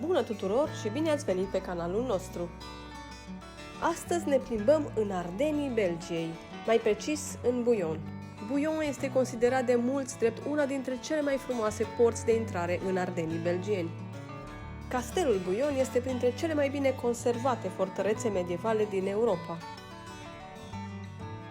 Bună tuturor și bine ați venit pe canalul nostru! Astăzi ne plimbăm în Ardenii Belgiei, mai precis în Bouillon. Bouillon este considerat de mulți drept una dintre cele mai frumoase porți de intrare în Ardenii belgieni. Castelul Bouillon este printre cele mai bine conservate fortărețe medievale din Europa.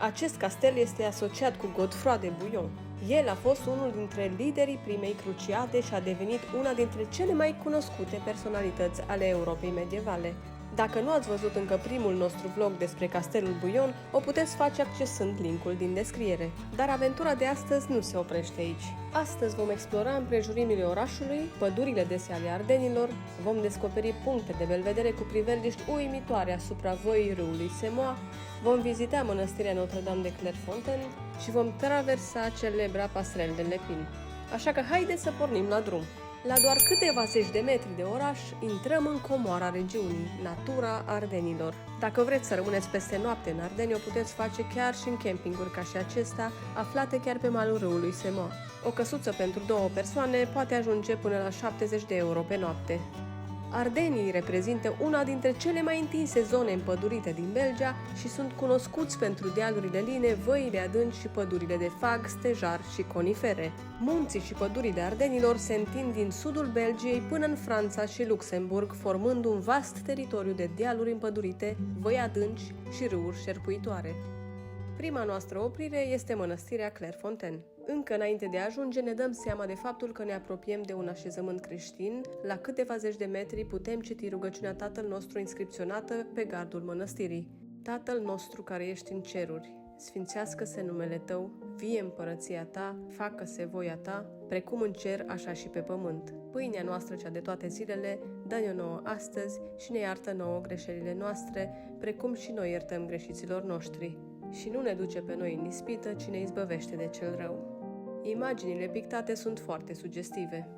Acest castel este asociat cu Godefroy de Bouillon. El a fost unul dintre liderii primei cruciade și a devenit una dintre cele mai cunoscute personalități ale Europei medievale. Dacă nu ați văzut încă primul nostru vlog despre Castelul Bouillon, o puteți face accesând linkul din descriere. Dar aventura de astăzi nu se oprește aici. Astăzi vom explora împrejurimile orașului, pădurile dese ale Ardenilor, vom descoperi puncte de belvedere cu priveliști uimitoare asupra văii râului Semois, vom vizita mănăstirea Notre-Dame de Clairefontaine și vom traversa celebra pasarelă de Lepine. Așa că haideți să pornim la drum! La doar câteva zeci de metri de oraș, intrăm în comoara regiunii, natura Ardenilor. Dacă vreți să rămâneți peste noapte în Ardeni, o puteți face chiar și în campinguri ca și acesta, aflate chiar pe malul râului Semois. O căsuță pentru 2 persoane poate ajunge până la 70 de euro pe noapte. Ardenii reprezintă una dintre cele mai întinse zone împădurite din Belgia și sunt cunoscuți pentru dealurile line, văile adânci și pădurile de fag, stejar și conifere. Munții și pădurile Ardenilor se întind din sudul Belgiei până în Franța și Luxemburg, formând un vast teritoriu de dealuri împădurite, văi adânci și râuri șerpuitoare. Prima noastră oprire este mănăstirea Clairefontaine. Încă înainte de a ajunge, ne dăm seama de faptul că ne apropiem de un așezământ creștin. La câteva zeci de metri putem citi rugăciunea Tatăl nostru inscripționată pe gardul mănăstirii. Tatăl nostru care ești în ceruri, sfințească-se numele Tău, vie împărăția Ta, facă-se voia Ta, precum în cer, așa și pe pământ. Pâinea noastră cea de toate zilele, dă-ne-o nouă astăzi și ne iartă nouă greșelile noastre, precum și noi iertăm greșiților noștri. Și nu ne duce pe noi în ispită, ci ne izbăvește de cel rău. Imaginile pictate sunt foarte sugestive.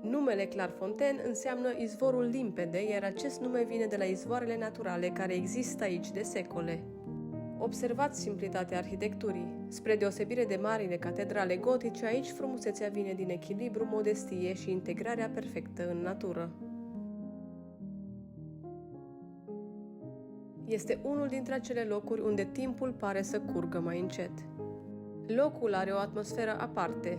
Numele Clairefontaine înseamnă izvorul limpede, iar acest nume vine de la izvoarele naturale care există aici de secole. Observați simplitatea arhitecturii. Spre deosebire de marile catedrale gotice, aici frumusețea vine din echilibru, modestie și integrarea perfectă în natură. Este unul dintre acele locuri unde timpul pare să curgă mai încet. Locul are o atmosferă aparte.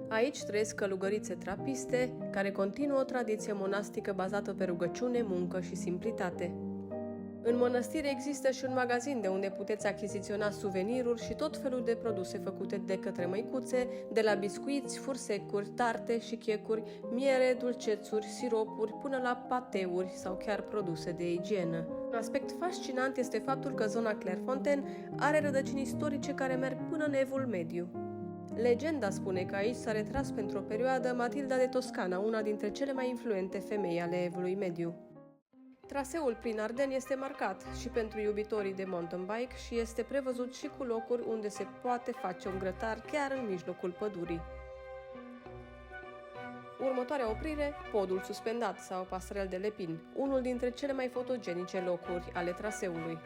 Aici trăiesc călugărițe trapiste, care continuă o tradiție monastică bazată pe rugăciune, muncă și simplitate. În mănăstire există și un magazin de unde puteți achiziționa suveniruri și tot felul de produse făcute de către măicuțe, de la biscuiți, fursecuri, tarte și checuri, miere, dulcețuri, siropuri, până la pateuri sau chiar produse de igienă. Un aspect fascinant este faptul că zona Clairefontaine are rădăcini istorice care merg până în Evul Mediu. Legenda spune că aici s-a retras pentru o perioadă Matilda de Toscana, una dintre cele mai influente femei ale Evului Mediu. Traseul prin Ardeni este marcat și pentru iubitorii de mountain bike și este prevăzut și cu locuri unde se poate face un grătar chiar în mijlocul pădurii. Următoarea oprire, podul suspendat sau pasarel de Lepine, unul dintre cele mai fotogenice locuri ale traseului.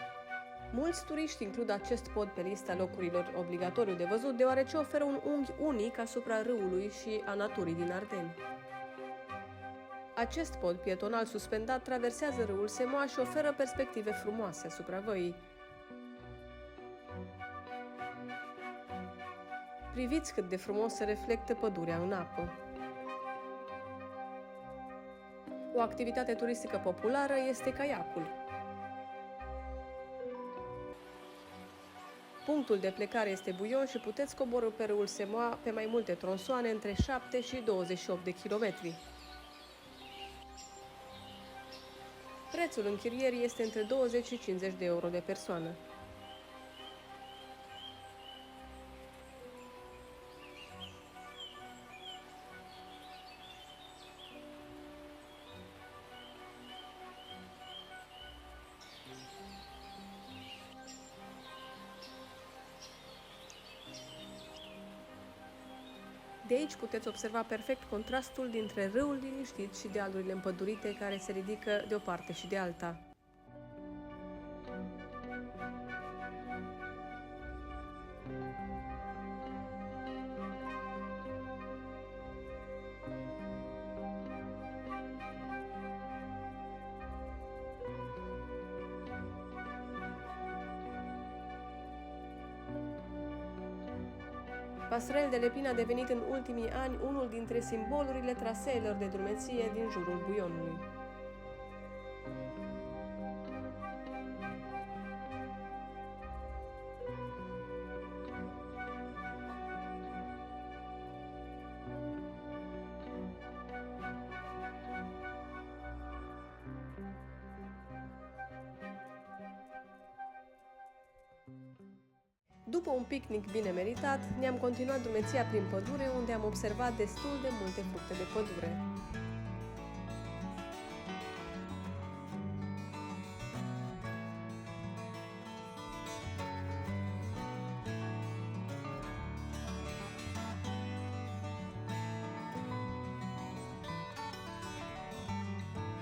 Mulți turiști includ acest pod pe lista locurilor obligatoriu de văzut, deoarece oferă un unghi unic asupra râului și a naturii din Ardeni. Acest pod pietonal suspendat traversează râul Semois și oferă perspective frumoase asupra văii. Priviți cât de frumos se reflectă pădurea în apă. O activitate turistică populară este caiacul. Punctul de plecare este Bouillon și puteți coborî pe râul Semois pe mai multe tronsoane între 7 și 28 de kilometri. Prețul închirierii este între 20 și 50 de euro de persoană. De aici puteți observa perfect contrastul dintre râul liniștit și dealurile împădurite care se ridică de o parte și de alta. Passerelle de Lepin a devenit în ultimii ani unul dintre simbolurile traseelor de drumeție din jurul Buionului. După un picnic bine meritat, ne-am continuat drumeția prin pădure, unde am observat destul de multe fructe de pădure.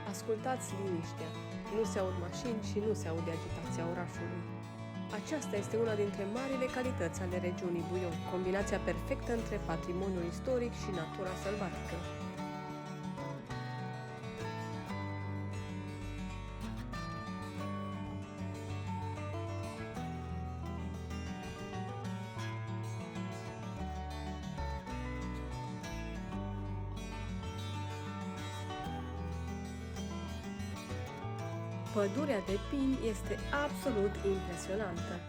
Ascultați liniștea, nu se aud mașini și nu se aude agitația orașului. Aceasta este una dintre marile calități ale regiunii Buion, combinația perfectă între patrimoniul istoric și natura sălbatică. Pădurea de pini este absolut impresionantă.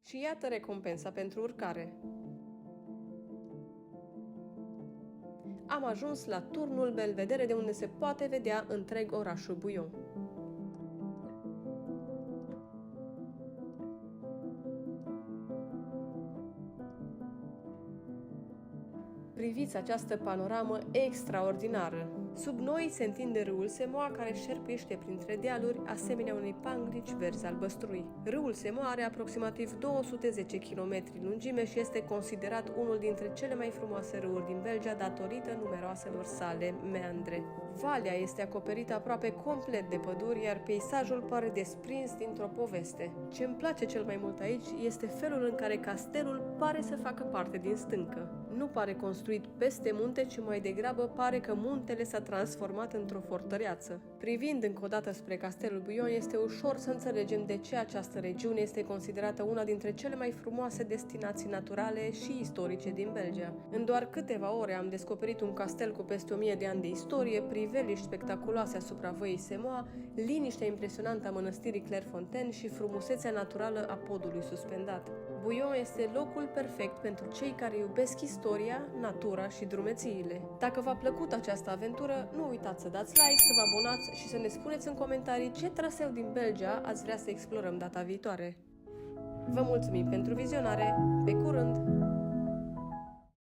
Și iată recompensa pentru urcare. Am ajuns la turnul Belvedere, de unde se poate vedea întreg orașul Buion. Priviți această panoramă extraordinară! Sub noi se întinde râul Semoa, care șerpuiește printre dealuri, asemenea unei pangrici verzi albăstrui. Râul Semoa are aproximativ 210 km lungime și este considerat unul dintre cele mai frumoase râuri din Belgia datorită numeroaselor sale meandre. Valea este acoperită aproape complet de păduri, iar peisajul pare desprins dintr-o poveste. Ce îmi place cel mai mult aici este felul în care castelul pare să facă parte din stâncă. Nu pare construit peste munte, ci mai degrabă pare că muntele s-a transformat într-o fortăreață. Privind încă o dată spre castelul Buion, este ușor să înțelegem de ce această regiune este considerată una dintre cele mai frumoase destinații naturale și istorice din Belgia. În doar câteva ore am descoperit un castel cu peste 1000 de ani de istorie, priveliști spectaculoase asupra văii Semoa, liniștea impresionantă a mănăstirii Clairefontaine și frumusețea naturală a podului suspendat. Buion este locul perfect pentru cei care iubesc istoria, natura și drumețiile. Dacă v-a plăcut această aventură, nu uitați să dați like, să vă abonați și să ne spuneți în comentarii ce traseu din Belgia ați vrea să explorăm data viitoare. Vă mulțumim pentru vizionare! Pe curând!